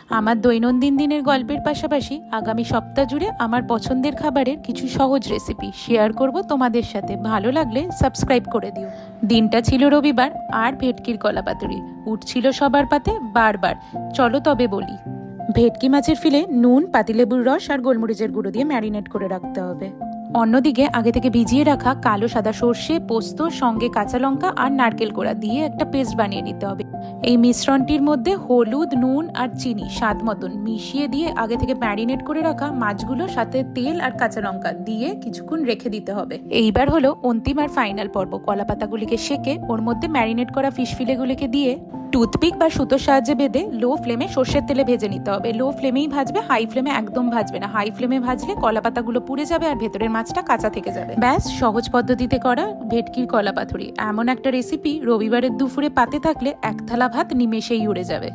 আমার দৈনন্দিন দিনের গল্পের পাশাপাশি আগামী সপ্তাহ জুড়ে আমার পছন্দের খাবারের কিছু সহজ রেসিপি শেয়ার করব তোমাদের সাথে। ভালো লাগলে সাবস্ক্রাইব করে দিও। দিনটা ছিল রবিবার, আর ভেটকির কলা পাতুরি উঠছিল সবার পাতে বারবার। চলো তবে বলি। ভেটকি মাছের ফিলে নুন, পাতিলেবুর রস আর গোলমরিচের গুঁড়ো দিয়ে ম্যারিনেট করে রাখতে হবে। অন্যদিকে আগে থেকে ভিজিয়ে রাখা কালো সাদা সর্ষে, পোস্ত, সঙ্গে কাঁচা লঙ্কা আর নারকেল কোড়া দিয়ে একটা পেস্ট বানিয়ে নিতে হবে। এই মিশ্রণটির মধ্যে হলুদ, নুন আর চিনি স্বাদ মতন মিশিয়ে দিয়ে আগে থেকে ম্যারিনেট করে রাখা মাছগুলো সাথে তেল আর কাঁচা লঙ্কা দিয়ে কিছুক্ষণ রেখে দিতে হবে। এইবার হলো অন্তিম আর ফাইনাল পর্ব। কলা পাতাগুলিকে সেকে ওর মধ্যে ম্যারিনেট করা ফিশ ফিলেগুলিকে দিয়ে টুথপিক বা সুতোর সাহায্যে বেঁধে লো ফ্লেমে সর্ষের তেলে ভেজে নিতে হবে। লো ফ্লেমেই ভাজবে, হাই ফ্লেমে একদম ভাজবে না। হাই ফ্লেমে ভাজলে কলা পাতাগুলো পুড়ে যাবে আর ভেতরের মাছটা কাঁচা থেকে যাবে। ব্যাস, সহজ পদ্ধতিতে করা ভেটকির কলা পাতুরি এমন একটা রেসিপি রবিবারের দুপুরে পাতে থাকলে এক থালা ভাত নিমেষেই উড়ে যাবে।